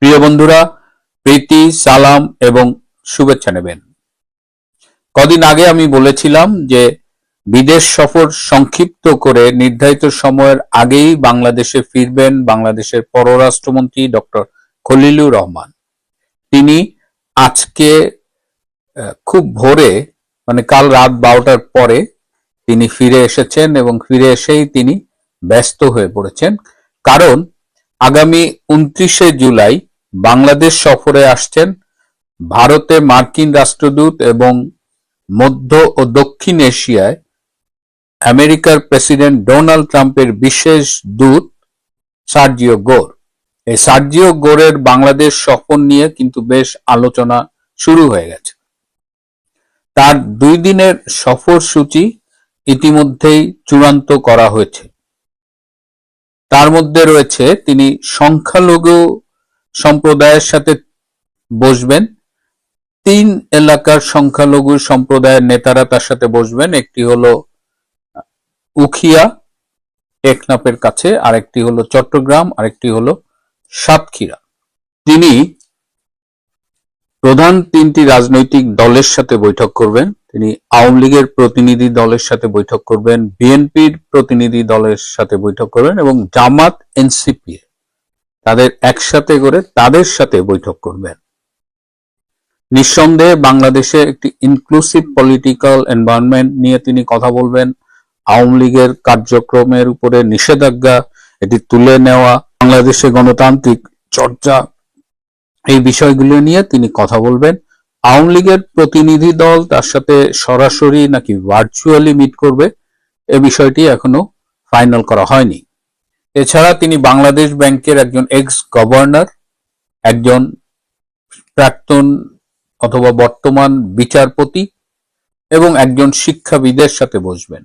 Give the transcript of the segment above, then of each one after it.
প্রিয় বন্ধুরা, প্রীতি, সালাম এবং শুভেচ্ছা নেবেন। কদিন আগে আমি বলেছিলাম যে বিদেশ সফর সংক্ষিপ্ত করে নির্ধারিত সময়ের আগেই বাংলাদেশে ফিরবেন বাংলাদেশের পররাষ্ট্রমন্ত্রী ডক্টর খলিলুর রহমান। তিনি আজকে খুব ভোরে, মানে কাল রাত 12টার পরে তিনি ফিরে এসেছেন এবং ফিরে এসেই তিনি ব্যস্ত হয়ে পড়েছেন। কারণ আগামী 29শে জুলাই বাংলাদেশ সফরে আসছেন ভারতে মার্কিন রাষ্ট্রদূত এবং মধ্য ও দক্ষিণ এশিয়ায় আমেরিকার প্রেসিডেন্ট ডোনাল্ড ট্রাম্পের বিশেষ দূত সার্জিও গোর। এই সার্জিও গোরের বাংলাদেশ সফর নিয়ে কিন্তু বেশ আলোচনা শুরু হয়ে গেছে। তার 2 দিনের সফরসূচি ইতিমধ্যেই চূড়ান্ত করা হয়েছে। তার মধ্যে রয়েছে তিনি সংখ্যালঘু সম্প্রদায়ের সাথে বসবেন। 3 এলাকার সংখ্যালঘু সম্প্রদায়ের নেতারা তার সাথে বসবেন। একটি হলো উখিয়া টেকনাফের কাছে, আরেকটি হলো চট্টগ্রাম, আরেকটি হলো সাতক্ষীরা। তিনি প্রধান 3টি রাজনৈতিক দলের সাথে বৈঠক করবেন। তিনি আওয়ামী লীগের প্রতিনিধি দলের সাথে বৈঠক করবেন, বিএনপির প্রতিনিধি দলের সাথে বৈঠক করবেন এবং জামাত এনসিপি তাদের একসাথে করে তাদের সাথে বৈঠক করবেন। নিঃসন্দেহে বাংলাদেশে একটি ইনক্লুসিভ পলিটিক্যাল এনভায়রনমেন্ট নিয়ে তিনি কথা বলবেন। আওয়ামী লীগের কার্যক্রমের উপরে নিষেধাজ্ঞা এটি তুলে নেওয়া, বাংলাদেশে গণতান্ত্রিক চর্চা, এই বিষয়গুলো নিয়ে তিনি কথা বলবেন। আওয়ামী লীগের প্রতিনিধি দল তার সাথে সরাসরি নাকি ভার্চুয়ালি মিট করবে, এ বিষয়টি এখনো ফাইনাল করা হয়নি। এছাড়া তিনি বাংলাদেশ ব্যাংকের একজন এক্স গভর্নর, একজন প্রাক্তন অথবা বর্তমান বিচারপতি এবং একজন শিক্ষাবিদের সাথে বসবেন।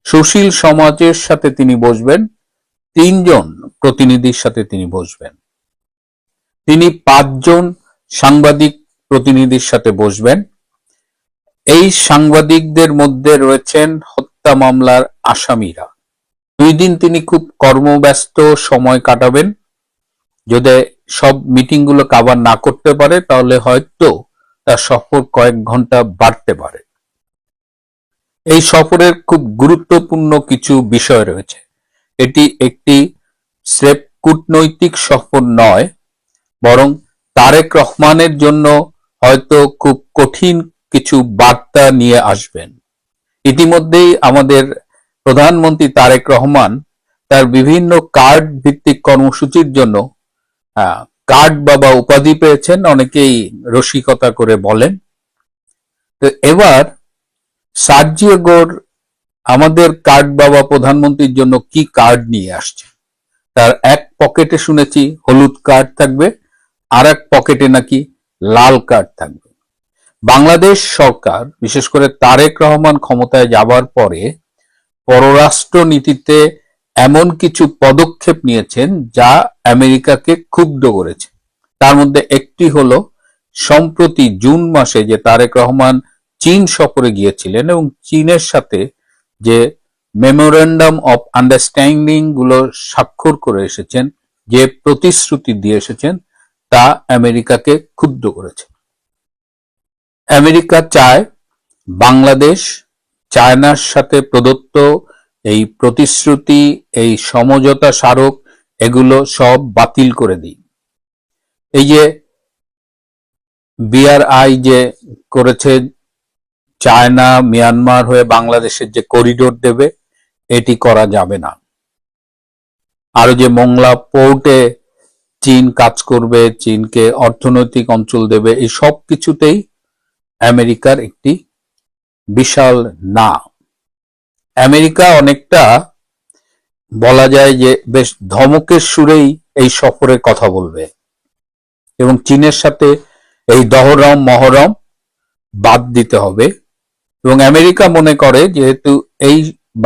সুশীল সমাজের সাথে তিনি বসবেন। 3 জন প্রতিনিধির সাথে তিনি বসবেন। তিনি 5 জন সাংবাদিক প্রতিনিধির সাথে বসবেন। এই সাংবাদিকদের মধ্যে রয়েছেন হত্যা মামলার আসামিরা। 2 দিন তিনি খুব কর্মব্যস্ত সময় কাটাবেন। যদি সব মিটিংগুলো কভার না করতে পারে তাহলে হয়তো তার সফর কয়েক ঘন্টা বাড়তে পারে। এই সফরের খুব গুরুত্বপূর্ণ কিছু বিষয় রয়েছে। এটি একটি স্রেফ কূটনৈতিক সফর নয়, বরং তারেক রহমানের জন্য হয়তো খুব কঠিন কিছু বার্তা নিয়ে আসবেন। ইতিমধ্যেই আমাদের প্রধানমন্ত্রী তারেক রহমান তার বিভিন্ন কার্ড ভিত্তিক কর্মসূচির জন্য কার্ড বাবা উপাধি পেয়েছেন, অনেকেই রসিকতা করে বলেন। তো এবার সার্জিও গোর আমাদের কার্ড বাবা প্রধানমন্ত্রীর জন্য কি কার্ড নিয়ে আসছে। তার এক পকেটে শুনেছি হলুদ কার্ড থাকবে, আর এক পকেটে নাকি লাল কার্ড থাকবে। বাংলাদেশ সরকার, বিশেষ করে তারেক রহমান ক্ষমতায় যাবার পরে পররাষ্ট্র নীতিতে এমন কিছু পদক্ষেপ নিয়েছেন যা আমেরিকাকে ক্ষুব্ধ করেছে। তার মধ্যে একটি হলো সম্প্রতি জুন মাসে যে তারেক রহমান চীন সফরে গিয়েছিলেন এবং চীনের সাথে যে মেমোরেন্ডাম অফ আন্ডারস্ট্যান্ডিং গুলো স্বাক্ষর করে এসেছেন, যে প্রতিশ্রুতি দিয়ে এসেছেন, তা আমেরিকাকে ক্ষুব্ধ করেছে। আমেরিকা চায় বাংলাদেশ চায়নার সাথে প্রদত্ত এই প্রতিশ্রুতি, এই সমঝোতা স্মারক, এগুলো সব বাতিল করে দিই। এই যে বিআরআই যে করেছে, চায়না মিয়ানমার হয়ে বাংলাদেশের যে করিডোর দেবে, এটি করা যাবে না। আরো যে মোংলা পোর্টে চীন কাজ করবে, চীনকে অর্থনৈতিক অঞ্চল দেবে, এই সব কিছুতেই আমেরিকার একটি বিশাল না। আমেরিকা অনেকটা বলা যায় যে বেশ ধমকের সুরেই এই সফরে কথা বলবে এবং চীনের সাথে এই দহরম মহরম বাদ দিতে হবে। এবং আমেরিকা মনে করে যেহেতু এই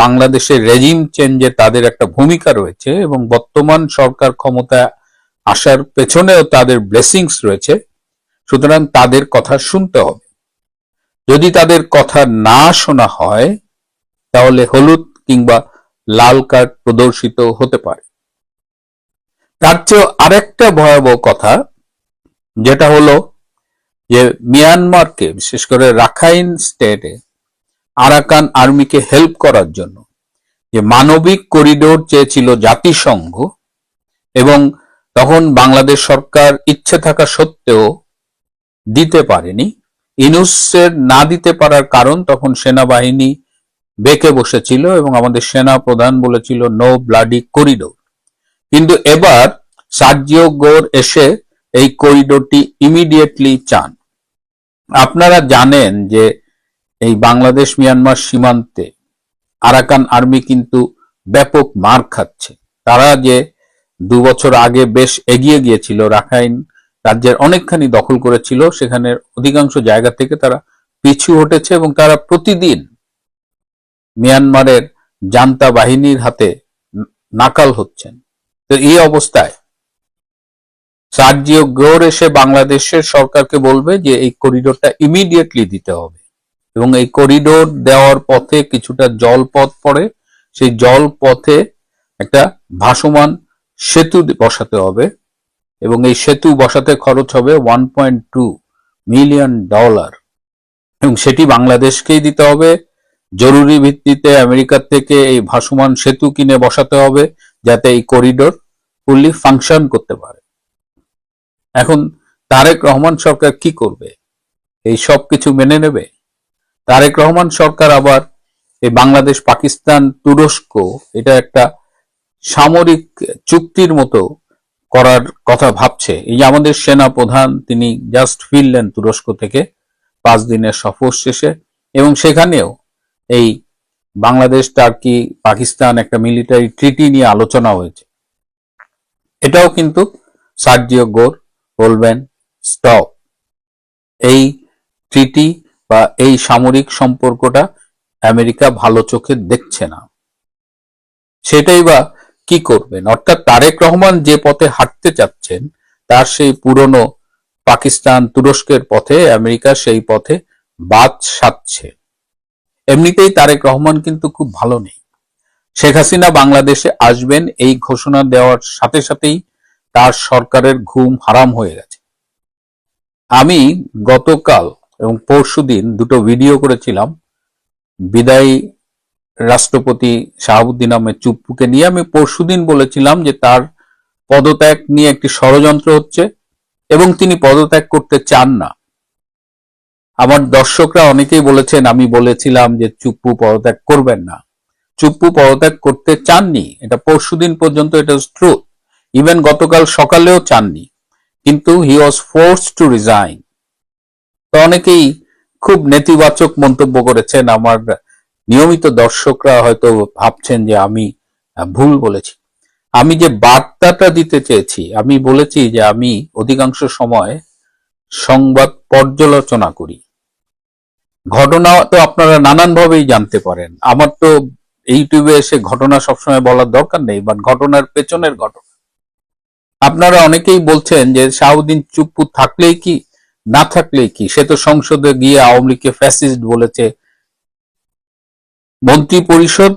বাংলাদেশের রেজিম চেঞ্জে তাদের একটা ভূমিকা রয়েছে এবং বর্তমান সরকার ক্ষমতায় আসার পেছনেও তাদের ব্লেসিংস রয়েছে, সুতরাং তাদের কথা শুনতে হবে। যদি তাদের কথা না শোনা হয় তাহলে হলুদ কিংবা লাল কার্ড প্রদর্শিত হতে পারে। তার চেয়ে আরেকটা ভয়াবহ কথা, যেটা হলো যে মিয়ানমারকে, বিশেষ করে রাখাইন স্টেটে আরাকান আর্মিকে হেল্প করার জন্য যে মানবিক করিডোর চেয়েছিল জাতিসংঘ, এবং তখন বাংলাদেশ সরকার ইচ্ছে থাকা সত্ত্বেও দিতে পারেনি। ইউনূসের না দিতে পারার কারণ, তখন সেনাবাহিনী বেঁকে বসেছিল এবং আমাদের সেনা প্রধান বলেছিল নো ব্লাডি করিডোর। কিন্তু এবার সার্জিও গোর এসে এই করিডোরটি ইমিডিয়েটলি চান। আপনারা জানেন যে এই বাংলাদেশ মিয়ানমার সীমান্তে আরাকান আর্মি কিন্তু ব্যাপক মার খাচ্ছে। তারা যে 2 বছর আগে বেশ এগিয়ে গিয়েছিল, রাখাইন রাজ্যের অনেকখানি দখল করেছিল, সেখানে অধিকাংশ জায়গা থেকে তারা পিছু হটেছে এবং তারা প্রতিদিন মিয়ানমারের জান্তা বাহিনীর হাতে নাকাল হচ্ছেন। তো এই অবস্থায় সার্জিও গোর এসে বাংলাদেশের সরকারকে বলবে যে এই করিডোরটা ইমিডিয়েটলি দিতে হবে, এবং এই করিডোর দেওয়ার পথে কিছুটা জলপথ পড়ে, সেই জলপথে একটা ভাসমান সেতু বসাতে হবে, এবং এই সেতু বসাতে খরচ হবে $1.2 মিলিয়ন, এবং সেটি বাংলাদেশকেই দিতে হবে। জরুরি ভিত্তিতে আমেরিকার থেকে এই ভাসমান সেতু কিনে বসাতে হবে, যাতে এই করিডোর ফুললি ফাংশন করতে পারে। এখন তারেক রহমান সরকার কি করবে? এই সব কিছু মেনে নেবে? তারেক রহমান সরকার আবার এই বাংলাদেশ, পাকিস্তান, তুরস্ক, এটা একটা সামরিক চুক্তির মতো করার কথা ভাবছে। এই যে আমাদের সেনা প্রধান, তিনি জাস্ট ফিরলেন তুরস্ক থেকে 5 দিনের সফর শেষে, এবং সেখানেও এই বাংলাদেশ, টার্কি, পাকিস্তান একটা মিলিটারি ট্রিটি নিয়ে আলোচনা হয়েছে। এটাও কিন্তু সার্জিও গোর বলবেন স্টপ, এই ট্রিটি বা এই সামরিক সম্পর্কটা আমেরিকা ভালো চোখে দেখছে না। সেটাই বা কি করবেন? অর্থাৎ তারেক রহমান যে পথে হাঁটতে চাচ্ছেন, তার সেই পুরনো পাকিস্তান, তুরস্কের পথে আমেরিকা সেই পথে বাদ সাধছে। এমনিতেই তারেক রহমান কিন্তু খুব ভালো নেই। শেখ হাসিনা বাংলাদেশে আসবেন এই ঘোষণা দেওয়ার সাথে সাথেই তার সরকারের ঘুম হারাম হয়ে গেছে। আমি গতকাল এবং পরশুদিন দুটো ভিডিও করেছিলাম বিদায়ী রাষ্ট্রপতি শাহাবুদ্দিন আহমেদ চুপ্পুকে নিয়ে। আমি পরশুদিন বলেছিলাম যে তার পদত্যাগ নিয়ে একটি ষড়যন্ত্র হচ্ছে এবং তিনি পদত্যাগ করতে চান না। আমার দর্শকরা অনেকেই বলেছেন আমি বলেছিলাম যে চুপ্পু পদত্যাগ করবেন না। চুপ্পু পদত্যাগ করতে চাননি, এটা পরশুদিন পর্যন্ত এটা ট্রু। ইভেন গতকাল সকালেও চাননি, কিন্তু হি ওয়াজ ফোর্সড টু রিজাইন। তো অনেকেই খুব নেতিবাচক মন্তব্য করেছেন। আমার নিয়মিত দর্শকরা হয়তো ভাবছেন যে আমি ভুল বলেছি। আমি যে বার্তাটা দিতে চেয়েছি, আমি বলেছি যে আমি অধিকাংশ সময় সংবাদ পর্যালোচনা করি। ঘটনা তো আপনারা নানানভাবেই জানতে পারেন। আমার তো ইউটিউবে এসে ঘটনা সবসময় বলার দরকার নেই, বাট ঘটনার পেছনের ঘটনা। আপনারা অনেকেই বলছেন যে শাহাবুদ্দিন চুপ্পু থাকলেই কি, না থাকলেই কি, সে তো সংসদে গিয়ে আওয়ামী লীগকে ফ্যাসিস্ট বলেছে। মন্ত্রী পরিষদ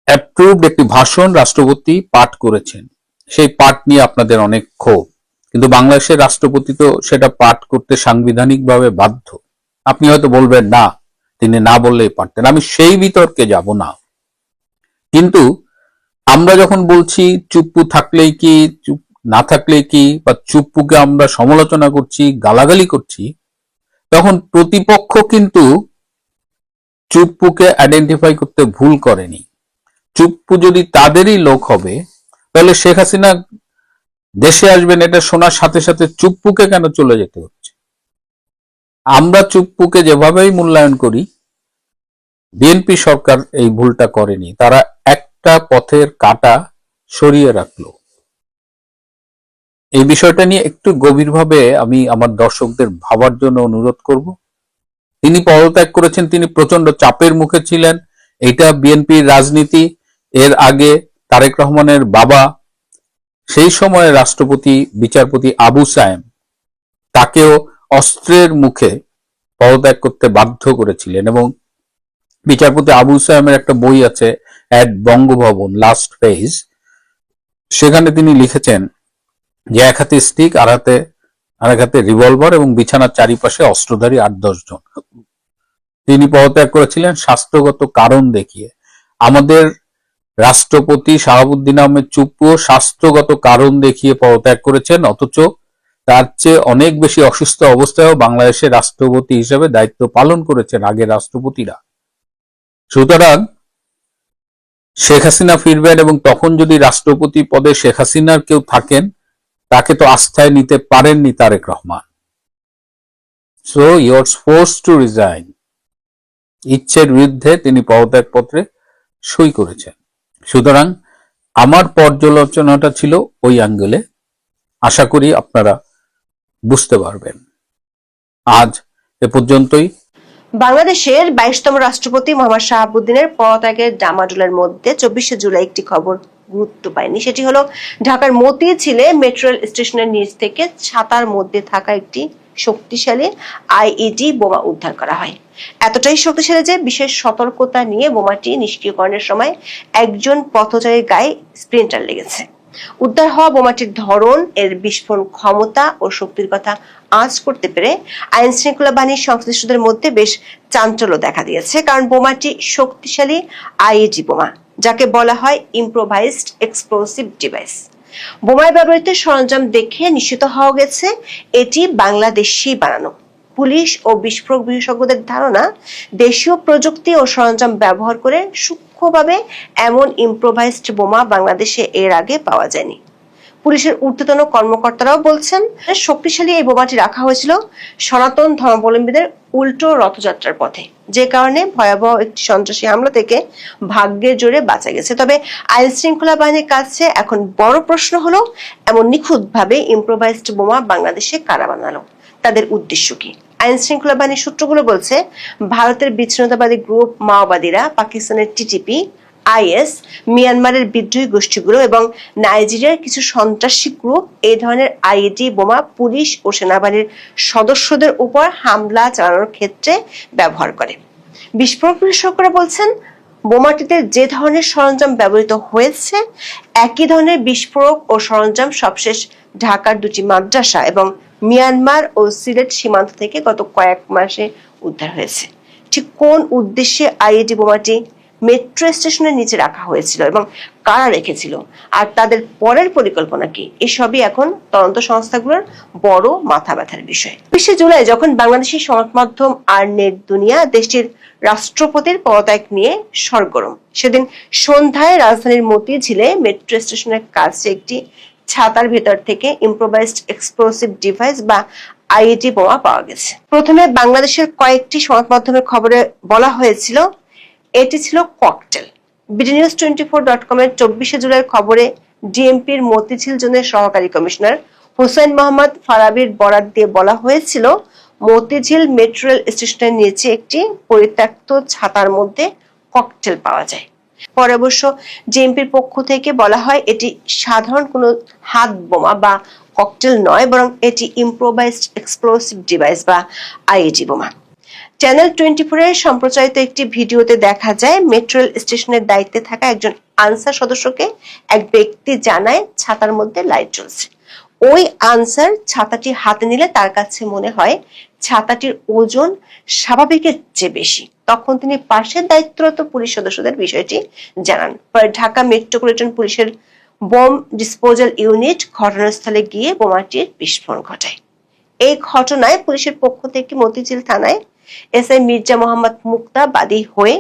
অ্যাপ্রুভড একটি ভাষণ রাষ্ট্রপতি পাঠ করেছেন, সেই পাঠ নিয়ে আপনাদের অনেক ক্ষোভ, কিন্তু বাংলাদেশের রাষ্ট্রপতি তো সেটা পাঠ করতে সাংবিধানিকভাবে বাধ্য। আপনি হয়তো বলবেন না, তিনি না বললেই পারতেন, আমি সেই বিতর্কে যাব না। কিন্তু আমরা যখন বলছি চুপ্পু থাকলেই কি, চুপ না থাকলেই কি, বা চুপ্পুকে আমরা সমালোচনা করছি, গালাগালি করছি, তখন প্রতিপক্ষ কিন্তু চুপ্পুকে আইডেন্টিফাই করতে ভুল করেনি। চুপ্পু যদি তাদেরই লোক হবে, তাহলে শেখ হাসিনা দেশে আসবেন এটা শোনার সাথে সাথে চুপ্পুকে কেন চলে যেতে হচ্ছে? আমরা চুপ্পুকে যেভাবেই মূল্যায়ন করি, বিএনপি সরকার এই ভুলটা করেনি। তারা একটা পথের কাঁটা সরিয়ে রাখলো। এই বিষয়টা নিয়ে একটু গভীরভাবে আমি আমার দর্শকদের ভাবার জন্য অনুরোধ করব। তিনি পদত্যাগ করেছেন, তিনি প্রচন্ড চাপের মুখে ছিলেন। এটা বিএনপির রাজনীতি। এর আগে তারেক রহমানের বাবা, সেই সময় রাষ্ট্রপতি বিচারপতি আবু সায়েম, তাকেও অস্ত্রের মুখে পদত্যাগ করতে বাধ্য করেছিলেন। এবং বিচারপতি আবু সায়েমের একটা বই আছে, অ্যাট বঙ্গভবন লাস্ট পেজ, সেখানে তিনি লিখেছেন যে এক হাতে স্টিক আর এক হাতে রিভলভার এবং বিছানার চারিপাশে অস্ত্রধারী 8-10 জন। তিনি পদত্যাগ করেছিলেন স্বাস্থ্যগত কারণ দেখিয়ে। আমাদের রাষ্ট্রপতি শাহাবুদ্দিন আহমেদ চুপ্পুও স্বাস্থ্যগত কারণ দেখিয়ে পদত্যাগ করেছেন, অথচ তার চেয়ে অনেক বেশি অসুস্থ অবস্থায়ও বাংলাদেশের রাষ্ট্রপতি হিসেবে দায়িত্ব পালন করেছেন আগের রাষ্ট্রপতিরা। সুতরাং শেখ হাসিনা ফিরবেন এবং তখন যদি রাষ্ট্রপতি পদে শেখ হাসিনার কেউ থাকেন, তাকে তো আস্থায় নিতে পারেননি Tarique Rahman. So he was forced to resign. ইচ্ছের বিরুদ্ধে তিনি পদত্যাগপত্রে সই করেছেন। সুতরাং আমার পর্যালোচনাটা ছিল ওই অ্যাঙ্গেলে। আশা করি আপনারা বুঝতে পারবেন। আজ এ পর্যন্তই। বাংলাদেশের 22তম রাষ্ট্রপতি মোহাম্মদ শাহাবুদ্দিনের পদত্যাগের ডামাডোলের মধ্যে 24শে জুলাই একটি খবর গুরুত্ব পায়নি। সেটি হলো ঢাকার মতিঝিলে মেট্রো রেল স্টেশনের নিচ থেকে ছাতার মধ্যে থাকা একটি শক্তিশালী আইইডি বোমা উদ্ধার করা হয়। এতটাই শক্তিশালী যে বিশেষ সতর্কতা নিয়ে বোমাটি নিষ্ক্রিয়করণের সময় একজন পথচারীর গায়ে স্প্লিন্টার লেগেছে। উদ্ধার হওয়া বোমাটির ধরন, এর বিস্ফোরণ ক্ষমতা ও শক্তির কথা আঁচ করতে পেরে আইন শৃঙ্খলা বাহিনীর সংশ্লিষ্টদের মধ্যে বেশ চাঞ্চল্য দেখা দিয়েছে। কারণ বোমাটি শক্তিশালী আইইডি বোমা, যাকে বলা হয় ইম্প্রোভাইজড এক্সপ্লোসিভ ডিভাইস। বোমায় ব্যবহৃত সরঞ্জাম দেখে নিশ্চিত হওয়া গেছে এটি বাংলাদেশি বানানো। পুলিশ ও বিস্ফোরক বিশেষজ্ঞদের ধারণা, দেশীয় প্রযুক্তি ও সরঞ্জাম ব্যবহার করে সূক্ষ্মভাবে এমন ইম্প্রোভাইজড বোমা বাংলাদেশে এর আগে পাওয়া যায়নি। পুলিশের ঊর্ধ্বতন কর্মকর্তারাও বলছেন, শক্তিশালী এই বোমাটি রাখা হয়েছিল সনাতন ধর্মাবলম্বীদের উল্টো রথযাত্রার পথে, যে কারণে ভয়াবহ একটি সন্ত্রাসী হামলা থেকে ভাগ্যের জোরে বাঁচা গেছে। তবে আইন শৃঙ্খলা বাহিনীর কাছে এখন বড় প্রশ্ন হলো, এমন নিখুঁতভাবে ইম্প্রোভাইজড বোমা বাংলাদেশে কারা বানালো, তাদের উদ্দেশ্য কি? আইন শৃঙ্খলা বাহিনীর সূত্রগুলো বলছে, ভারতের বিচ্ছিন্নতাবাদী গ্রুপ মাওবাদীরা, পাকিস্তানের টিটিপি, আইএস, মিয়ানমারের বিদ্রোহী গোষ্ঠীগুলো এবং নাইজেরিয়ার কিছু সন্ত্রাসী গ্রুপ এই ধরনের আইইডি বোমা পুলিশ ও সেনাবাহিনীর সদস্যদের উপর হামলা চালানোর ক্ষেত্রে ব্যবহার করে। বিস্ফোরক বিশেষজ্ঞরা বলছেন, বোমাটিতে যে ধরনের সরঞ্জাম ব্যবহৃত হয়েছে, একই ধরনের বিস্ফোরক ও সরঞ্জাম সবশেষ ঢাকার দুটি মাদ্রাসা এবং মিয়ানমার ও সিলেট সীমান্ত থেকে গত কয়েক মাসে উদ্ধার হয়েছে। ঠিক কোন উদ্দেশ্যে আইইডি বোমাটি মেট্রো স্টেশনের নিচে রাখা হয়েছিল এবং কারা রেখেছিল, আর তাদের পরের পরিকল্পনা কি, এসবই এখন তদন্ত সংস্থাগুলোর বড় মাথা ব্যথার বিষয়। 20শে জুলাই যখন বাংলাদেশের সংবাদ মাধ্যম আর নেট দুনিয়া দেশটির রাষ্ট্রপতির পদত্যাগ নিয়ে সরগরম, সেদিন সন্ধ্যায় রাজধানীর মতিঝিলে মেট্রো স্টেশনের কাছে একটি ছাতার ভেতর থেকে ইম্প্রোভাইজড এক্সপ্লোসিভ ডিভাইস বা আইইডি বোমা পাওয়া গেছে। প্রথমে বাংলাদেশের কয়েকটি সংবাদ মাধ্যমের খবরে বলা হয়েছিল এটি ছিল ককটেল। bdnews24.com এর 24শে জুলাইয়ের খবরে ডিএমপির মতিঝিল জোনের সহকারী কমিশনার হোসেন মোহাম্মদ ফারাবির বরাত দিয়ে বলা হয়েছিল, মতিঝিল মেট্রো রেল স্টেশনের নিচে একটি পরিত্যক্ত ছাতার মধ্যে ককটেল পাওয়া যায়। পরে অবশ্য ডিএমপির পক্ষ থেকে বলা হয় এটি সাধারণ কোনো হাত বোমা বা ককটেল নয়, বরং এটি ইম্প্রোভাইজড এক্সপ্লোসিভ ডিভাইস বা আইইডি বোমা। চ্যানেল 24 এর সম্প্রচারিত একটি ভিডিওতে দেখা যায়, মেট্রো রেল স্টেশনের দায়িত্বে থাকা একজন আনসার সদস্যকে এক ব্যক্তি জানায় ছাতার মধ্যে লাইট জ্বলছে। ওই আনসার ছাতাটি হাতে নিলে তার কাছে মনে হয় ছাতাটির ওজন স্বাভাবিকের চেয়ে বেশি। তখন তিনি পাশের দায়িত্বরত পুলিশ সদস্যদের বিষয়টি জানান। পরে ঢাকা মেট্রোপলিটন পুলিশের বোম ডিসপোজাল ইউনিট ঘটনাস্থলে গিয়ে বোমাটির বিস্ফোরণ ঘটায়। এই ঘটনায় পুলিশের পক্ষ থেকে মতিঝিল থানায় এসআই মির্জা মোহাম্মদ মুক্তা বাদী হয়ে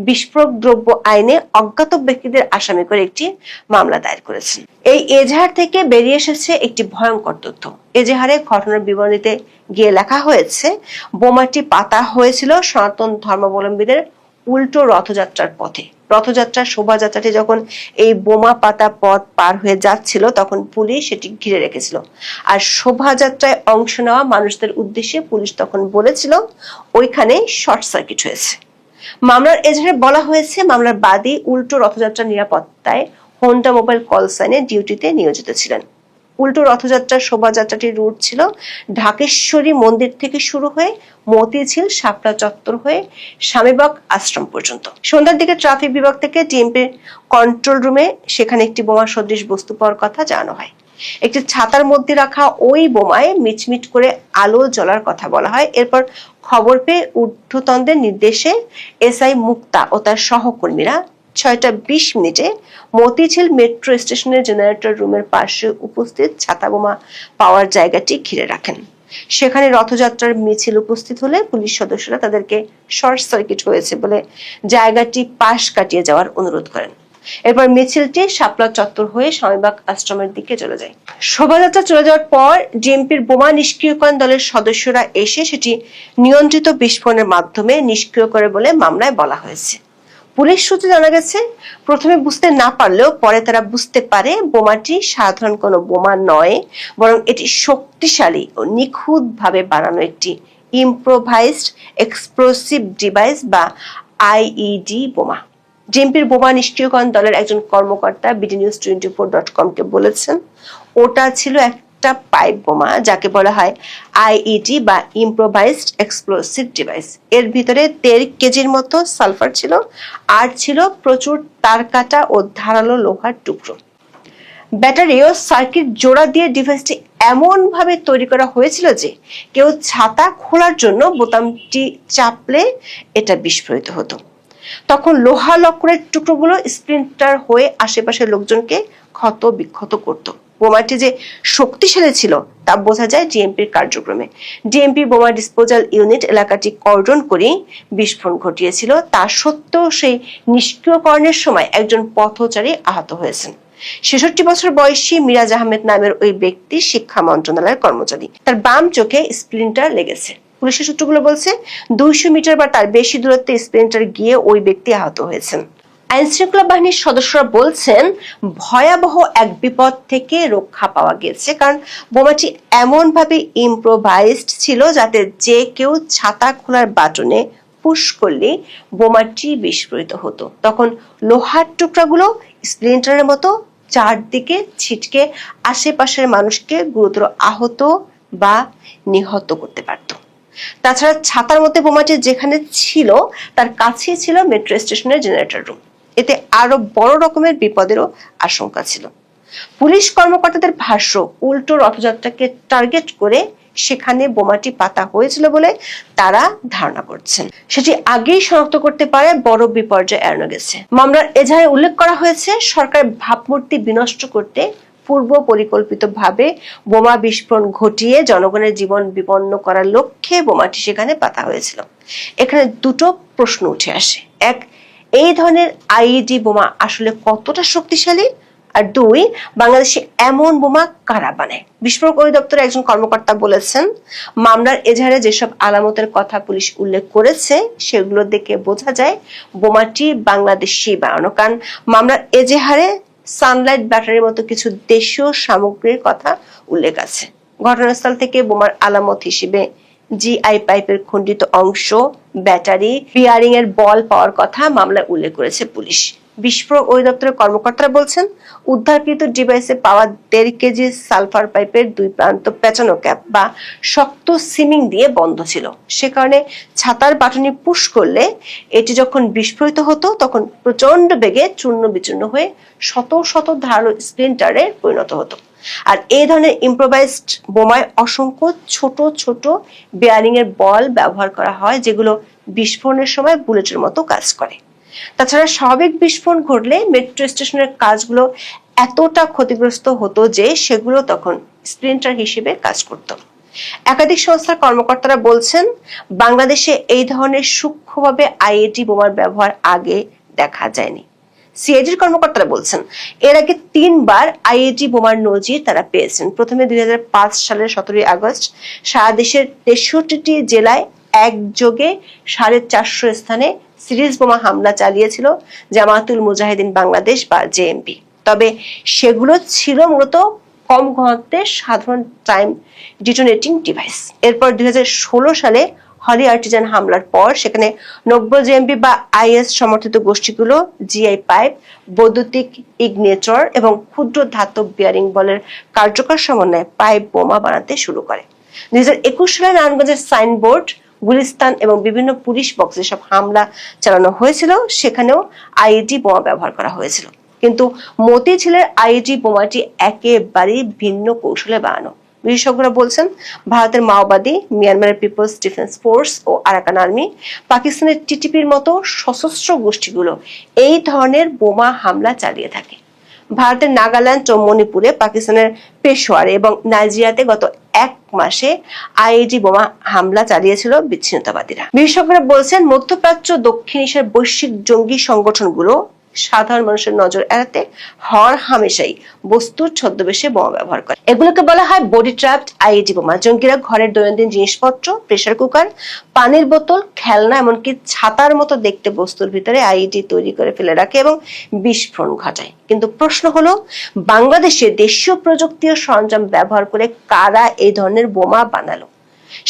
বিস্ফোরক দ্রব্য আইনে অজ্ঞাত ব্যক্তিদের আসামি করে একটি মামলা দায়ের করেছেন। এই এজাহার থেকে বেরিয়ে এসেছে একটি ভয়ঙ্কর তথ্য। এজাহারে ঘটনার বিবরণীতে গিয়ে লেখা হয়েছে, বোমাটি পাতা হয়েছিল সনাতন ধর্মাবলম্বীদের উল্টো রথযাত্রার পথে। রথযাত্রার শোভাযাত্রাটি যখন এই বোমা পাতা পথ পার হয়ে যাচ্ছিল, তখন পুলিশ সেটি ঘিরে রেখেছিল। আর শোভাযাত্রায় অংশ নেওয়া মানুষদের উদ্দেশ্যে পুলিশ তখন বলেছিল ওইখানে শর্ট সার্কিট হয়েছে। মামলার এজাহারে বলা হয়েছে, মামলার বাদী উল্টো রথযাত্রা নিরাপত্তায় হোন্ডা মোবাইল কল সাইনে ডিউটিতে নিয়োজিত ছিলেন। উল্টো রথযাত্রার শোভাযাত্রাটির রুট ছিল ঢাকেশ্বরী মন্দির থেকে শুরু হয়ে মতিঝিল শাপলা চত্বর হয়ে স্বামীবাগ আশ্রম পর্যন্ত। সন্ধ্যার দিকে ট্রাফিক বিভাগ থেকে ডিএমপির কন্ট্রোল রুমে সেখানে একটি বোমা সদৃশ বস্তু পাওয়ার কথা জানানো হয়। একটি ছাতার মধ্যে রাখা ওই বোমায় মিটমিট করে আলো জ্বলার কথা বলা হয়। এরপর খবর পেয়ে ঊর্ধ্বতনদের নির্দেশে এসআই মুক্তা ও তার সহকর্মীরা 6টা 20 মিনিটে মতিঝিল মেট্রো স্টেশনের জেনারেটর রুমের পাশে উপস্থিত ছাতা বোমা পাওয়ার জায়গাটি ঘিরে রাখেন। সেখানে রথযাত্রার মিছিল উপস্থিত হলে পুলিশ সদস্যরা তাদেরকে শর্ট সার্কিট হয়েছে বলে জায়গাটি পাশ কাটিয়ে যাওয়ার অনুরোধ করেন। এরপর মিছিলটি শাপলা চত্বর হয়ে স্বামীবাগ আশ্রমের দিকে চলে যায়। শোভাযাত্রা চলে যাওয়ার পর ডিএমপির বোমা নিষ্ক্রিয়করণ দলের সদস্যরা এসে সেটি নিয়ন্ত্রিত বিস্ফোরণের মাধ্যমে নিষ্ক্রিয় করে বলে মামলায় বলা হয়েছে। পুলিশ সূত্রে জানা গেছে, প্রথমে বুঝতে না পারলেও পরে তারা বুঝতে পারে বোমাটি সাধারণ কোনো বোমা নয়, বরং এটি শক্তিশালী ও নিখুঁতভাবে বানানো একটি ইম্প্রোভাইজড এক্সপ্লোসিভ ডিভাইস বা আইইডি বোমা। ডিএমপির বোমা নিষ্ক্রিয়করণ দলের একজন কর্মকর্তা bdnews24.com কে বলেছেন, ওটা ছিল একটা পাইপ বোমা, যাকে বলা হয় আইইডি বা ইম্প্রোভাইজড এক্সপ্লোসিভ ডিভাইস। এর ভিতরে 1.5 কেজির মতো সালফার ছিল, আর ছিল প্রচুর তারকাটা ও ধারালো লোহার টুকরো। ব্যাটারি ও সার্কিট জোড়া দিয়ে ডিভাইসটি এমন ভাবে তৈরি করা হয়েছিল যে কেউ ছাতা খোলার জন্য বোতামটি চাপলে এটা বিস্ফোরিত হতো। তখন লোহা লক্করের টুকরোগুলো স্প্লিন্টার হয়ে আশেপাশের লোকজনকে ক্ষত বিক্ষত করত। বোমাটি যে শক্তিশালী ছিল তা বোঝা যায় ডিএমপির কার্যক্রমে। ডিএমপি বোমা ডিসপোজাল ইউনিট এলাকাটি কর্ডন করে বিস্ফোরণ ঘটিয়েছিল। তা সত্ত্বেও সেই নিষ্ক্রিয়করণের সময় একজন পথচারী আহত হয়েছেন। 66 বছর বয়সী মিরাজ আহমেদ নামের ওই ব্যক্তি শিক্ষা মন্ত্রণালয়ের কর্মচারী। তার বাম চোখে স্প্লিন্টার লেগেছে। পুলিশের সূত্রগুলো বলছে 200 মিটার বা তার বেশি দূরত্বে স্প্লিন্টার গিয়ে ওই ব্যক্তি আহত হয়েছেন। আইন শৃঙ্খলা বাহিনীর সদস্যরা বলছেন, ভয়াবহ এক বিপদ থেকে রক্ষা পাওয়া গেছে, কারণ বোমাটি এমন ভাবে ইম্প্রোভাইজড ছিল যাতে যে কেউ ছাতা খোলার বাটনে পুশ করলে বোমাটি বিস্ফোরিত হতো। তখন লোহার টুকরাগুলো স্প্লিন্টারের মতো চারদিকে ছিটকে আশেপাশের মানুষকে গুরুতর আহত বা নিহত করতে পারত। তাছাড়া ছাতার মধ্যে বোমাটি যেখানে ছিল তার কাছেই ছিল মেট্রো স্টেশনের জেনারেটর রুম। এতে আরো বড় রকমের বিপদেরও আশঙ্কা ছিল। পুলিশ কর্মকর্তাদের ভাষ্য, উল্টো রথযাত্রাকে টার্গেট করে সেখানে বোমাটি পাতা হয়েছিল বলে তারা ধারণা করছেন। সেটি আগেই শনাক্ত করতে পারে বড় বিপর্যয় এড়ানো গেছে। মামলার এজাহারে উল্লেখ করা হয়েছে, সরকার ভাবমূর্তি বিনষ্ট করতে পূর্ব পরিকল্পিতভাবে বোমা বিস্ফোরণ ঘটিয়ে জনগণের জীবন বিপন্ন করার লক্ষ্যে বোমাটি সেখানে পাতা হয়েছিল। এখানে দুটো প্রশ্ন উঠে আসে। এক, এই ধরনের আইইডি বোমা আসলে কতটা শক্তিশালী? আর 2, বাংলাদেশে এমন বোমা কারা বানায়? বিস্ফোরক অধিদপ্তরের একজন কর্মকর্তা বলেছেন, মামলার এজাহারে যেসব আলামতের কথা পুলিশ উল্লেখ করেছে সেগুলো দেখে বোঝা যায় বোমাটি বাংলাদেশি বানানো। কারণ মামলার এজাহারে সানলাইট ব্যাটারির মতো কিছু দেশীয় সামগ্রীর কথা উল্লেখ আছে। ঘটনাস্থল থেকে বোমার আলামত হিসেবে জিআই পাইপের খণ্ডিত অংশ, ব্যাটারি, বিয়ারিং এর বল পাওয়ার কথা মামলায় উল্লেখ করেছে পুলিশ। বিস্ফোরক অধিদপ্তরের কর্মকর্তারা বলছেন, উদ্ধারকৃত ডিভাইসে পাওয়া 1.5 কেজি সালফার পাইপের 2 প্রান্ত পেঁচানো ক্যাপ বা শক্ত সিমিং দিয়ে বন্ধ ছিল। সে কারণে ছাতার বাটনে পুশ করলে এটি যখন বিস্ফোরিত হতো তখন প্রচন্ড বেগে চূর্ণ বিচূর্ণ হয়ে শত শত ধারালো স্প্লিন্টারে পরিণত হতো। আর এই ধরনের ইম্প্রোভাইজড বোমায় অসংখ্য ছোট ছোট বিয়ারিং এর বল ব্যবহার করা হয়, যেগুলো বিস্ফোরণের সময় বুলেটের মতো কাজ করে। তাছাড়া স্বাভাবিক বিস্ফোরণ ঘটলে মেট্রো স্টেশনের কাজগুলো এতটা ক্ষতিগ্রস্ত হতো যে সেগুলো তখন স্প্লিন্টার হিসেবে কাজ করত। একাধিক সংস্থার কর্মকর্তারা বলছেন, বাংলাদেশে এই ধরনের সূক্ষ্মভাবে আইইডি বোমার ব্যবহার আগে দেখা যায়নি। সিআইডির কর্মকর্তারা বলছেন, এর আগে 3 বার আইইডি বোমার নজির তারা পেয়েছেন। প্রথমে 2005 সালের 17 আগস্ট সারা দেশের 63টি জেলায় একযোগে 450 স্থানে সিরিজ বোমা হামলা চালিয়েছিল জামায়াতুল মুজাহিদিন বাংলাদেশ বা জেএমবি। তবে সেগুলো ছিল মূলত কম ঘনত্বের সাধারণ টাইম ডিটোনেটিং ডিভাইস। এরপর 2016 সালে হলি আর্টিজান হামলার পর সেখানে 90 জেএমবি বা আইএস সমর্থিত গোষ্ঠীগুলো জিআই পাইপ, বৈদ্যুতিক ইগনেটর এবং ক্ষুদ্র ধাতব বিয়ারিং বলের কার্যকর সমন্বয়ে পাইপ বোমা বানাতে শুরু করে। 2021 সালে নারায়ণগঞ্জের সাইনবোর্ড, গুলিস্তান এবং বিভিন্ন পুলিশ বক্সে সব হামলা চালানো হয়েছিল, সেখানেও আইইডি বোমা ব্যবহার করা হয়েছিল। কিন্তু মতিঝিলের আইইডি বোমাটি একেবারেই ভিন্ন কৌশলে বানানো। বিশেষজ্ঞরা বলছেন, ভারতের মাওবাদী, মিয়ানমারের পিপলস ডিফেন্স ফোর্স ও আরাকান আর্মি, পাকিস্তানের টিটিপির মতো সশস্ত্র গোষ্ঠীগুলো এই ধরনের বোমা হামলা চালিয়ে থাকে। ভারতের নাগাল্যান্ড ও মণিপুরে, পাকিস্তানের পেশোয়ারে এবং নাইজেরিয়াতে গত 1 মাসে আইইডি বোমা হামলা চালিয়েছিল বিচ্ছিন্নতাবাদীরা। বিশেষজ্ঞরা বলছেন, মধ্যপ্রাচ্য, দক্ষিণ এশিয়ার বৈশ্বিক জঙ্গি সংগঠনগুলো সাধারণ মানুষের নজর এড়াতে হর হামেশাই বস্তুর ছদ্মবেশে বোমা ব্যবহার করে। এগুলোকে বলা হয় বডি ট্র্যাপড আইইডি বোমা। জঙ্গিরা ঘরের দৈনন্দিন জিনিসপত্র, প্রেসার কুকার, পানির বোতল, খেলনা, এমনকি ছাতার মতো দেখতে বস্তুর ভিতরে আইইডি তৈরি করে ফেলে রাখে এবং বিস্ফোরণ ঘটায়। কিন্তু প্রশ্ন হলো, বাংলাদেশে দেশীয় প্রযুক্তি ও সরঞ্জাম ব্যবহার করে কারা এই ধরনের বোমা বানালো?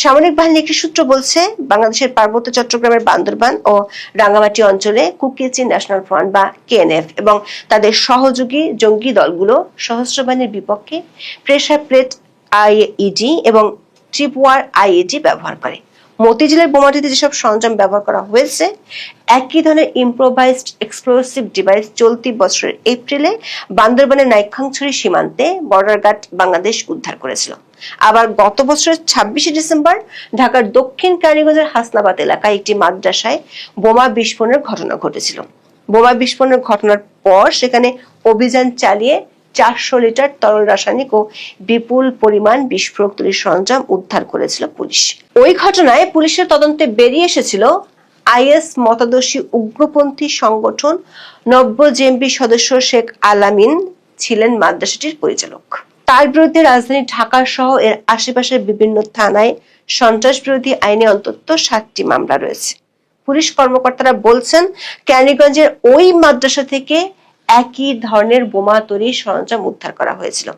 সামরিক বাহিনীর একটি সূত্র বলছে, বাংলাদেশের পার্বত্য চট্টগ্রামের বান্দরবান ও রাঙ্গামাটি অঞ্চলে কুকিচি ন্যাশনাল ফ্রন্ট বা কেএনএফ এবং তাদের সহযোগী জঙ্গি দলগুলো সশস্ত্র বাহিনীর বিপক্ষে প্রেসার প্লেট আইইডি এবং ট্রিপওয়ার আইইডি ব্যবহার করে। মতিঝিলের বোমাটিতে যেসব সরঞ্জাম ব্যবহার করা হয়েছে, একই ধরনের ইম্প্রোভাইজড এক্সপ্লোসিভ ডিভাইস চলতি বছরের এপ্রিলে বান্দরবানের নাইক্ষ্যংছড়ি সীমান্তে বর্ডার গার্ড বাংলাদেশ উদ্ধার করেছিল। আবার গত বছরের 26শে ডিসেম্বর ঢাকার দক্ষিণ কেরানীগঞ্জের হাসনাবাদ এলাকায় একটি মাদ্রাসায় বোমা বিস্ফোরণের ঘটনা ঘটেছিল। বোমা বিস্ফোরণের ঘটনার পর সেখানে অভিযান চালিয়ে 400 লিটার তরল রাসায়নিক ও বিপুল পরিমাণ বিস্ফোরক তৈরির সরঞ্জাম উদ্ধার করেছিল পুলিশ। ওই ঘটনায় পুলিশের তদন্তে বেরিয়ে এসেছিল, আইএস মতাদর্শী উগ্রপন্থী সংগঠন 90 জেএমবি সদস্য শেখ আলামিন ছিলেন মাদ্রাসাটির পরিচালক। তার বিরুদ্ধে রাজধানী ঢাকা সহ এর আশেপাশের বিভিন্ন থানায় সন্ত্রাস বিরোধী আইনে অন্তত 7টি মামলা রয়েছে। পুলিশ কর্মকর্তারা বলছেন, কেরানীগঞ্জের ওই মাদ্রাসা থেকে একই ধরনের বোমা তৈরির সরঞ্জাম উদ্ধার করা হয়েছিল।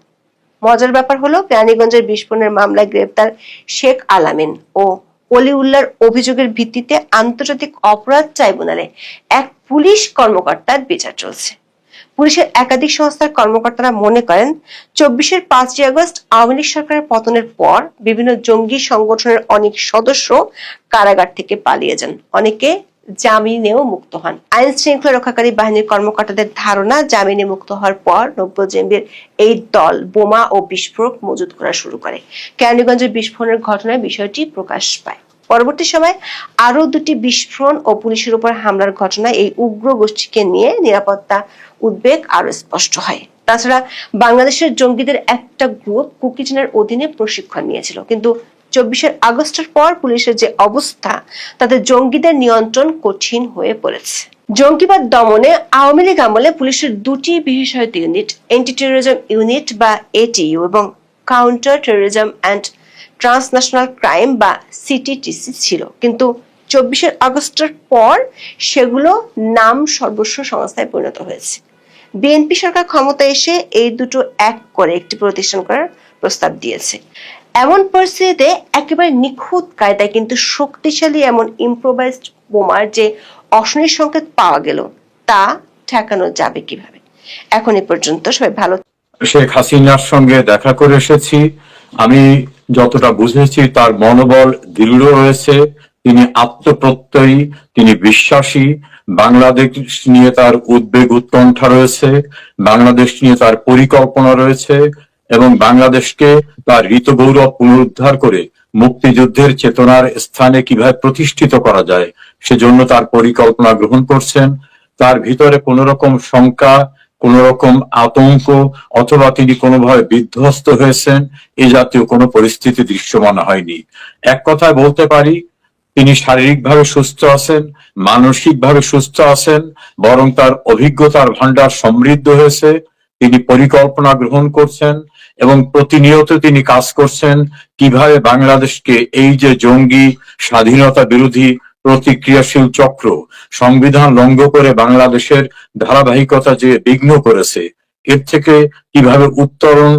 মজার ব্যাপার হলো, কেরানীগঞ্জের বিস্ফোরণের মামলায় গ্রেপ্তার শেখ আলামিন ও অলিউল্লাহর অভিযোগের ভিত্তিতে আন্তর্জাতিক অপরাধ ট্রাইব্যুনালে এক পুলিশ কর্মকর্তার বিচার চলছে। পুলিশের একাধিক সংস্থার কর্মকর্তারা মনে করেন, 24-এর 5ই আগস্ট আওয়ামী লীগ সরকারের পতনের পর বিভিন্ন জঙ্গি সংগঠনের অনেক সদস্য কারাগার থেকে পালিয়ে যান, অনেকে জামিনেও মুক্ত হন। আইন শৃঙ্খলা রক্ষাকারী বাহিনীর কর্মকর্তাদের ধারণা, জামিনে মুক্ত হওয়ার পর 90 জেএমবির এই দল বোমা ও বিস্ফোরক মজুত করা শুরু করে। কেরানীগঞ্জের বিস্ফোরণের ঘটনায় বিষয়টি প্রকাশ পায়। পরবর্তী সময় আরো 2টি বিস্ফোরণ ও পুলিশের উপর হামলার ঘটনায় এই উগ্র গোষ্ঠীকে নিয়ে নিরাপত্তা উদ্বেগ আরো স্পষ্ট হয়। তাছাড়া বাংলাদেশের জঙ্গিদের একটা গ্রুপ কুকিচেনের অধীনে প্রশিক্ষণ নিয়েছিল, কিন্তু 24 আগস্টের পর পুলিশের যে অবস্থা, তাতে জঙ্গিদের নিয়ন্ত্রণ কঠিন হয়ে পড়েছে। জঙ্গিবাদ দমনে আওয়ামী লীগ আমলে পুলিশের 2টি বিশেষায়িত ইউনিট, অ্যান্টি টেরোরিজম ইউনিট বা এটিইউ এবং counter terrorism and transnational crime বা সিটিটিসি ছিল, কিন্তু 24 আগস্টের পর সেগুলো নাম সর্বস্ব সংস্থায় পরিণত হয়েছে। বিএনপি সরকার ক্ষমতায় এসে এই দুটো এক করে একটি প্রতিষ্ঠান করার প্রস্তাব দিয়েছে। এমন পরিস্থিতিতে একেবারে নিখুঁত কায়দায় কিন্তু শক্তিশালী এমন ইম্প্রোভাইজড বোমার যে অশনি সংকেত পাওয়া গেল, তা ঠেকানো যাবে কিভাবে? এখন এ পর্যন্ত সবাই ভালো। শেখ হাসিনার সঙ্গে দেখা করে এসেছি, আমি যতটা বুঝেছি তার মনোবল দৃঢ় রয়েছে, তিনি আত্মপ্রত্যয়ী, তিনি বিশ্বাসী, বাংলাদেশ নিয়ে তার উদ্বেগ উৎকণ্ঠা রয়েছে, বাংলাদেশ নিয়ে তার পরিকল্পনা রয়েছে এবং বাংলাদেশকে তার ঋতগৌরব পুনরুদ্ধার করে মুক্তিযুদ্ধের চেতনার স্থানে কিভাবে প্রতিষ্ঠিত করা যায় সেজন্য তার পরিকল্পনা গ্রহণ করছেন। তার ভিতরে কোন রকম শঙ্কা, কোন রকম আতঙ্ক অথবা তিনি কোনোভাবে বিধ্বস্ত হয়েছেন এ জাতীয় কোনো পরিস্থিতি দৃশ্যমান হয়নি। এক কথায় বলতে পারি, তিনি শারীরিকভাবে সুস্থ আছেন, মানসিকভাবে সুস্থ আছেন, বরং তার অভিজ্ঞতার ভান্ডার সমৃদ্ধ হয়েছে। তিনি পরিকল্পনা গ্রহণ করছেন এবং প্রতিনিয়ত তিনি কাজ করছেন কিভাবে বাংলাদেশকে এই যে জঙ্গি স্বাধীনতা বিরোধী প্রতিক্রিয়াশীল চক্র সংবিধান লঙ্ঘ করে বাংলাদেশের ধারাবাহিকতা যে বিঘ্ন করেছে, এর থেকে কিভাবে উত্তরণ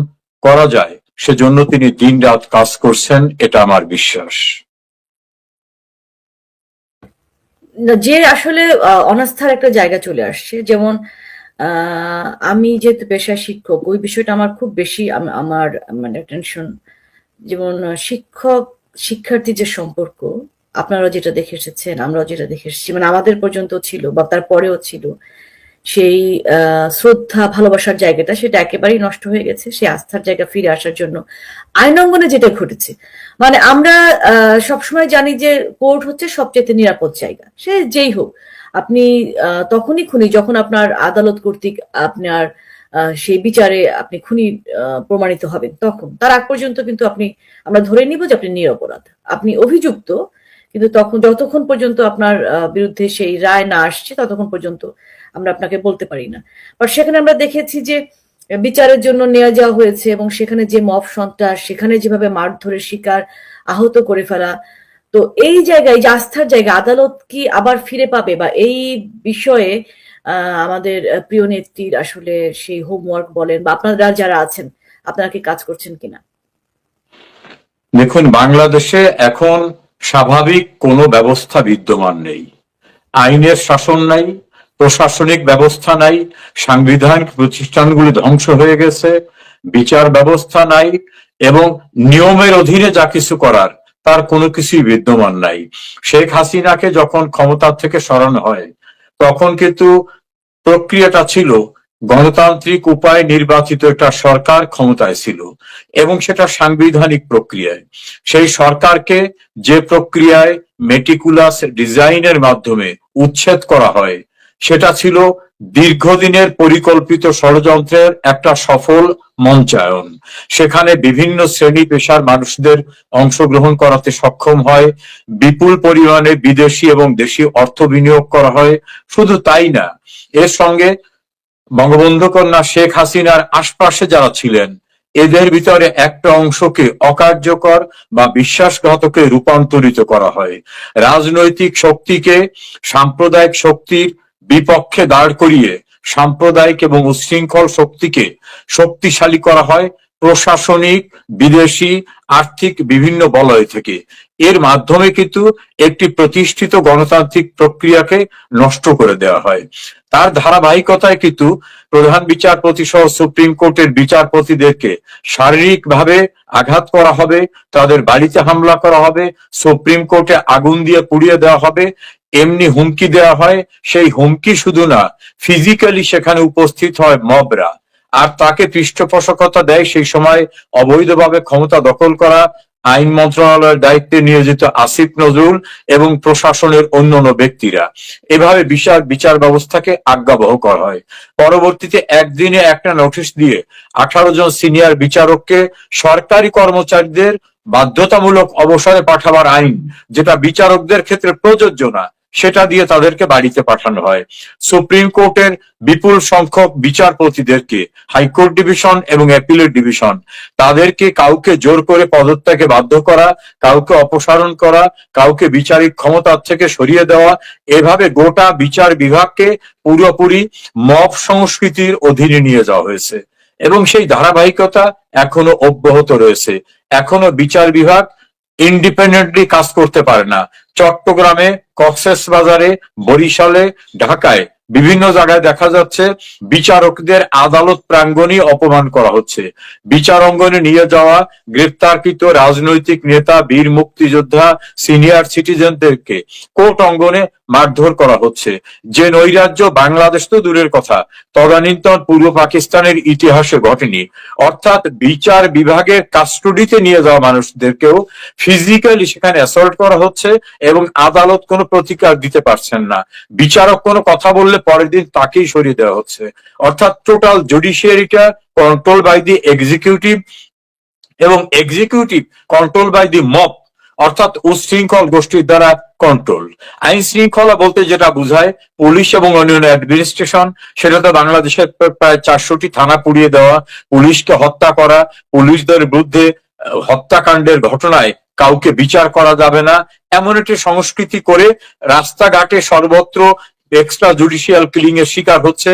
করা যায় সেজন্য তিনি দিনরাত কাজ করছেন, এটা আমার বিশ্বাস। যে আসলে অনাস্থার একটা জায়গা চলে আসছে, যেমন আমি যেহেতু পেশায় শিক্ষক, ওই বিষয়টা আমার খুব বেশি আমার মানে টেনশন। যেমন শিক্ষক শিক্ষার্থী যে সম্পর্ক, আপনারা যেটা দেখে এসেছেন, আমরাও যেটা দেখে এসেছি, মানে আমাদের পর্যন্ত ছিল বা তার পরেও ছিল, সেই শ্রদ্ধা ভালোবাসার জায়গাটা সেটা একেবারেই নষ্ট হয়ে গেছে। সেই আস্থার জায়গা ফিরে আসার জন্য আইন অঙ্গনে যেটা ঘটেছে, মানে আমরা সবসময় জানি যে কোর্ট হচ্ছে সবচেয়ে নিরাপদ জায়গা, সে যেই হোক। আপনি তখনই খুনি যখন আপনার আদালত কর্তৃক আপনার সেই বিচারে আপনি খুনি প্রমাণিত হবেন, তখন। তার আগ পর্যন্ত কিন্তু আমরা ধরে নিব যে আপনি নিরপরাধ, আপনি অভিযুক্ত, কিন্তু তখন যতক্ষণ পর্যন্ত আপনার বিরুদ্ধে সেই রায় না আসছে ততক্ষণ পর্যন্ত আমরা আপনাকে বলতে পারি না। বাট সেখানে আমরা দেখেছি যে বিচারের জন্য নিয়ে যাওয়া হয়েছে এবং সেখানে যে মব সন্ত্রাস, সেখানে যেভাবে মারধরের শিকার, আহত করে ফেলা। তো এই জায়গায় যে আস্থার জায়গা, আদালত কি আবার ফিরে পাবে, বা এই বিষয়ে আমাদের প্রিয় নেত্রীর আসলে সেই হোমওয়ার্ক বলেন, বা আপনারা যারা আছেন আপনারা কি কাজ করছেন কিনা? দেখুন, বাংলাদেশে এখন স্বাভাবিক কোনো ব্যবস্থা বিদ্যমান নেই। আইনের শাসন নাই, প্রশাসনিক ব্যবস্থা নাই, সাংবিধানিক প্রতিষ্ঠানগুলি ধ্বংস হয়ে গেছে, বিচার ব্যবস্থা নাই, এবং নিয়মের অধীনে যা কিছু করার তার কোনো কিছুই বিদ্যমান নাই। শেখ হাসিনাকে যখন ক্ষমতা থেকে সরানো হয়, তখন কিন্তু প্রক্রিয়াটা ছিল গণতান্ত্রিক উপায়ে নির্বাচিত একটা সরকার ক্ষমতায় ছিল, এবং সেটা সাংবিধানিক প্রক্রিয়ায়। সেই সরকারকে যে প্রক্রিয়ায় মেটিকুলাস ডিজাইনের মাধ্যমে উচ্ছেদ করা হয়, সেটা ছিল দীর্ঘদিনের পরিকল্পিত ষড়যন্ত্রের একটা সফল মঞ্চায়ন। সেখানে বিভিন্ন শ্রেণী পেশার মানুষদের অংশগ্রহণ করাতে সক্ষম হয়, বিপুল পরিমাণে বিদেশি এবং দেশি অর্থ বিনিয়োগ করা হয়। শুধু তাই না, এর সঙ্গে বঙ্গবন্ধু কন্যা শেখ হাসিনার আশপাশে যারা ছিলেন, এদের ভিতরে একটা অংশকে অকার্যকর বা বিশ্বাসঘাতকে রূপান্তরিত করা হয়। রাজনৈতিক শক্তিকে সাম্প্রদায়িক শক্তির বিপক্ষে দাঁড় করিয়ে সাম্প্রদায়িক এবং উচ্ছৃঙ্খল শক্তিকে শক্তিশালী করা হয় প্রশাসনিক, বিদেশি, আর্থিক বিভিন্ন বলয় থেকে। এর মাধ্যমে কিন্তু একটি প্রতিষ্ঠিত গণতান্ত্রিক প্রক্রিয়াকে নষ্ট করে দেওয়া হয়। তার ধারাবাহিকতায় কিন্তু প্রধান বিচারপতি সহ সুপ্রিম কোর্টের বিচারপতিদেরকে শারীরিকভাবে আঘাত করা হবে, তাদের বাড়িতে হামলা করা হবে, সুপ্রিম কোর্টে আগুন দিয়ে পুড়িয়ে দেওয়া হবে, এমনি হুমকি দেওয়া হয়। সেই হুমকি শুধু না, ফিজিক্যালি সেখানে উপস্থিত হয় মবরা, আর তাকে পৃষ্ঠপোষকতা দেয় সেই সময় অবৈধভাবে ক্ষমতা দখল করা আইন মন্ত্রণালয়ের দায়িত্বে নিয়োজিত আসিফ নজরুল এবং প্রশাসনের অন্যান্য ব্যক্তিরা। এভাবে বিচার ব্যবস্থাকে আজ্ঞাবহ করা হয়। পরবর্তীতে একদিনে একটা নোটিশ দিয়ে 18 জন সিনিয়র বিচারককে সরকারি কর্মচারীদের বাধ্যতামূলক অবসরে পাঠাবার আইন, যেটা বিচারকদের ক্ষেত্রে প্রযোজ্য না, সেটা দিয়ে তাদেরকে বাড়িতে পাঠানো হয়। সুপ্রিম কোর্টের বিপুল সংখ্যক বিচারপতিদেরকে, হাইকোর্ট ডিভিশন এবং অ্যাপিলেট ডিভিশন, তাদেরকে কাউকে জোর করে পদত্যাগে বাধ্য করা, কাউকে অপসারণ করা, কাউকে বিচারিক ক্ষমতার থেকে সরিয়ে দেওয়া, এভাবে গোটা বিচার বিভাগকে পুরোপুরি মব সংস্কৃতির অধীনে নিয়ে যাওয়া হয়েছে, এবং সেই ধারাবাহিকতা এখনো অব্যাহত রয়েছে। এখনো বিচার বিভাগ ইন্ডিপেন্ডেন্টলি কাজ করতে পারে না। চট্টগ্রামে, কক্সবাজারে, বরিশালে, ঢাকায় বিভিন্ন জায়গায় দেখা যাচ্ছে বিচারকদের আদালত প্রাঙ্গণে অপমান করা হচ্ছে। বিচার অঙ্গনে নিয়ে যাওয়া গ্রেপ্তারকৃত রাজনৈতিক নেতা, বীর মুক্তিযোদ্ধা, সিনিয়র সিটিজেনদেরকে কোর্ট অঙ্গনে মারধর করা হচ্ছে। যে নৈরাজ্য বাংলাদেশ তো দূরের কথা, তদানীন্তন পূর্ব পাকিস্তানের ইতিহাসে ঘটেনি। অর্থাৎ বিচার বিভাগের কাস্টডিতে নিয়ে যাওয়া মানুষদেরকেও ফিজিক্যালি সেখানে অ্যাসল্ট করা হচ্ছে, এবং আদালত কোনো প্রতিকার দিতে পারছেন না। বিচারক কোনো কথা বললে পরের দিন তাকেই সরিয়ে দেওয়া হচ্ছে। অর্থাৎ টোটাল জুডিশিয়ারিটা কন্ট্রোল বাই দি এক্সিকিউটিভ, এবং executive control by the mob, অর্থাৎ উচ্ছৃঙ্খল গোষ্ঠীর দ্বারা কন্ট্রোল। আইন শৃঙ্খলা বলতে যেটা বোঝায় পুলিশ এবং অন্যান্য অ্যাডমিনিস্ট্রেশন, সেটা তো বাংলাদেশের প্রায় 400টি থানা পুড়িয়ে দেওয়া, পুলিশকে হত্যা করা, পুলিশদের বিরুদ্ধে হত্যাকাণ্ডের ঘটনায় কাউকে বিচার করা যাবে না, এমন একটি সংস্কৃতি করে রাস্তাঘাটে সর্বত্র এক্সট্রা জুডিশিয়াল কিলিং এর শিকার হচ্ছে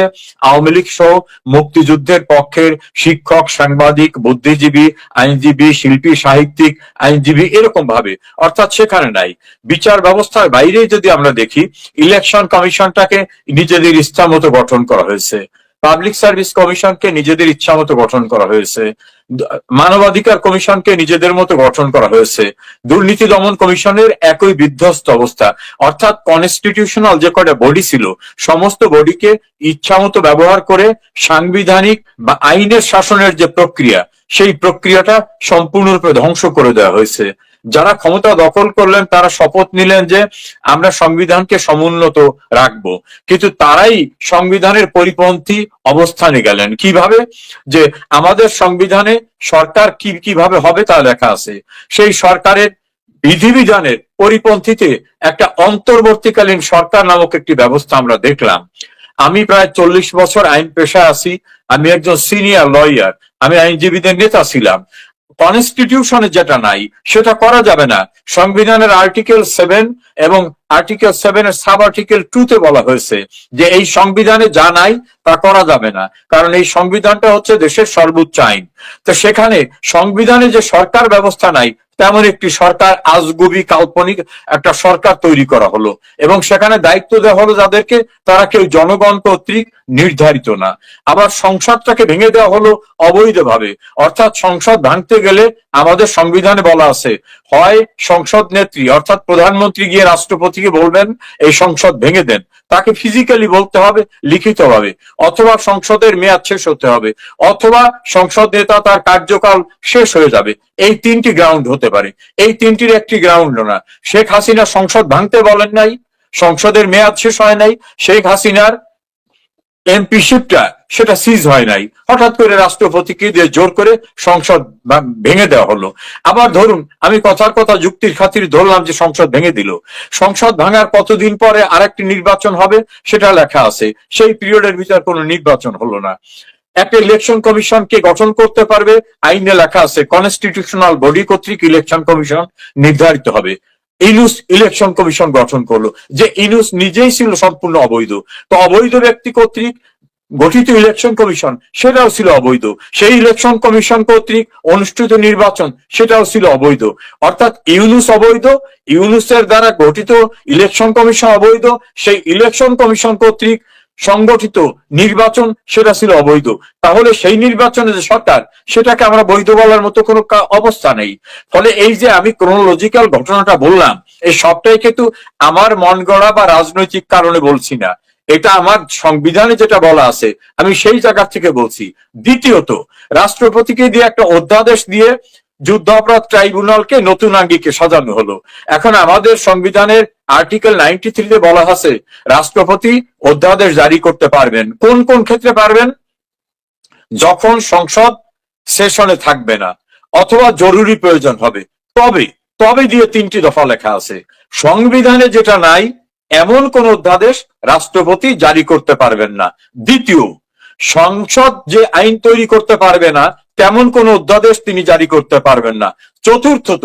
আওয়ামী লীগ সহ মুক্তিযুদ্ধের পক্ষের শিক্ষক, সাংবাদিক, বুদ্ধিজীবী, আইনজীবী, শিল্পী, সাহিত্যিক, আইনজীবী, এরকম ভাবে। অর্থাৎ সেখানে নাই। বিচার ব্যবস্থার বাইরে যদি আমরা দেখি, ইলেকশন কমিশনটাকে নিজেদের ইচ্ছা মতো গঠন করা হয়েছে, পাবলিক সার্ভিস কমিশনকে নিজেদের ইচ্ছা মতো গঠন করা হয়েছে, মানবাধিকার কমিশনকে নিজেদের মতো গঠন করা হয়েছে, দুর্নীতি দমন কমিশনের একই বিধ্বস্ত অবস্থা। অর্থাৎ কনস্টিটিউশনাল যে কটা বডি ছিল, সমস্ত বডিকে ইচ্ছা মতো ব্যবহার করে সাংবিধানিক বা আইনের শাসনের যে প্রক্রিয়া, সেই প্রক্রিয়াটা সম্পূর্ণরূপে ধ্বংস করে দেওয়া হয়েছে। যারা ক্ষমতা দখল করলেন তারা শপথ নিলেন যে আমরা সংবিধানকে সমুন্নত রাখবো, কিন্তু তারাই সংবিধানের পরিপন্থী অবস্থানে গেলেন। কিভাবে? যে আমাদের সংবিধানে সরকার কিভাবে হবে তা লেখা আছে, সেই সরকারের বিধিবিধানের পরিপন্থীতে একটা অন্তর্বর্তীকালীন সরকার নামক একটি ব্যবস্থা আমরা দেখলাম। আমি প্রায় 40 বছর আইন পেশায় আছি, আমি একজন সিনিয়র লয়ার, আমি আইনজীবীদের নেতা ছিলাম। কনস্টিটিউশনে যেটা নাই সেটা করা যাবে না। সংবিধানের আর্টিকেল 7 এবং আর্টিকেল 7 এর সাব আর্টিকেল 2 তে বলা হয়েছে যে এই সংবিধানে যা নাই তা করা যাবে না, কারণ এই সংবিধানটা হচ্ছে দেশের সর্বোচ্চ আইন। তো সেখানে সংবিধানে যে সরকার ব্যবস্থা নাই, তেমন একটি সরকার, আজগুবি কাল্পনিক একটা সরকার তৈরি করা হলো, এবং সেখানে দায়িত্ব দেওয়া হলো যাদেরকে, তারা কেউ জনগণ কর্তৃক নির্ধারিত না। আবার সংসদটাকে ভেঙে দেওয়া হলো অবৈধভাবে। অর্থাৎ সংসদ ভাঙতে গেলে আমাদের সংবিধানে বলা আছে, হয় সংসদ নেত্রী অর্থাৎ প্রধানমন্ত্রী গিয়ে রাষ্ট্রপতিকে বলবেন এই সংসদ ভেঙে দেন, তাকে ফিজিক্যালি বলতে হবে, লিখিতভাবে, অথবা সংসদের মেয়াদ শেষ হতে হবে, অথবা সংসদ নেতা তার কার্যকাল শেষ হয়ে যাবে। এই 3টি গ্রাউন্ড হতে পারে, এই 3টির একটি গ্রাউন্ড না। শেখ হাসিনা সংসদ ভাঙতে বলেন নাই, সংসদের মেয়াদ শেষ হয় নাই, শেখ হাসিনার এমপিশিপটা সেটা সিজ হয় নাই, হঠাৎ করে রাষ্ট্রপতিকে দিয়ে জোর করে সংসদ ভেঙে দেওয়া হলো। আবার ধরুন, আমি কথার কথা যুক্তির খাতির ধরলাম যে সংসদ ভেঙে দিল, সংসদ ভাঙার কতদিন পরে আরেকটি নির্বাচন হবে সেটা লেখা আছে, সেই পিরিয়ডের ভিতর কোনো নির্বাচন হলো না। একটা ইলেকশন কমিশনকে গঠন করতে পারবে, আইনে লেখা আছে কনস্টিটিউশনাল বডি কর্তৃক ইলেকশন কমিশন নির্ধারিত হবে। ইনুস ইলেকশন কমিশন গঠন করলো, যে ইনুস নিজেই ছিল সম্পূর্ণ অবৈধ। তো অবৈধ ব্যক্তি কর্তৃক গঠিত ইলেকশন কমিশন সেটাও ছিল অবৈধ, সেই ইলেকশন কমিশন কর্তৃক অনুষ্ঠিত নির্বাচন সেটাও ছিল অবৈধ। অর্থাৎ ইউনুস অবৈধ, ইউনুসের দ্বারা গঠিত ইলেকশন কমিশন অবৈধ, সেই ইলেকশন কমিশন কর্তৃক সংগঠিত নির্বাচন সেটা ছিল অবৈধ। তাহলে সেই নির্বাচনে যে সরকার, সেটাকে আমরা বৈধ বলার মতো কোনো অবস্থা নেই। ফলে এই যে আমি ক্রোনোলজিক্যাল ঘটনাটা বললাম, এই সবটাই কিন্তু আমার মন গড়া বা রাজনৈতিক কারণে বলছি না, এটা আমার সংবিধানে যেটা বলা আছে আমি সেই জায়গা থেকে বলছি। দ্বিতীয়ত, রাষ্ট্রপতিকে দিয়ে একটা অধ্যাদেশ দিয়ে যুদ্ধ অপরাধ ট্রাইব্যুনালকে নতুন আঙ্গিকে সাজানো হলো। এখন আমাদের সংবিধানের আর্টিকেল 93 বলা আছে রাষ্ট্রপতি অধ্যাদেশ জারি করতে পারবেন। কোন কোন ক্ষেত্রে পারবেন? যখন সংসদ সেশনে থাকবে না অথবা জরুরি প্রয়োজন হবে, তবে তবে দিয়ে 3টি দফা লেখা আছে। সংবিধানে যেটা নাই এমন কোন অধ্যাদেশ রাষ্ট্রপতি জারি করতে পারবেন না। দ্বিতীয়, সংসদ যে আইন তৈরি করতে পারবে না তেমন কোন অধ্যাদেশ তিনি জারি করতে পারবেন না। চতুর্থত,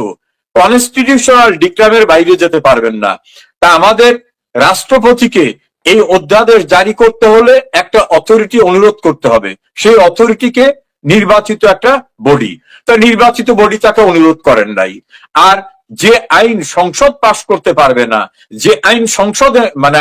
কনস্টিটিউশনাল ডিক্লামের বাইরে যেতে পারবেন না। তা আমাদের রাষ্ট্রপতিকে এই অধ্যাদেশ জারি করতে হলে একটা অথরিটি অনুরোধ করতে হবে, সেই অথরিটিকে নির্বাচিত একটা বডি, তা নির্বাচিত বডি তাকে অনুরোধ করেন নাই। আর যে আইন সংসদ পাশ করতে পারবে না, যে আইন সংসদে মানে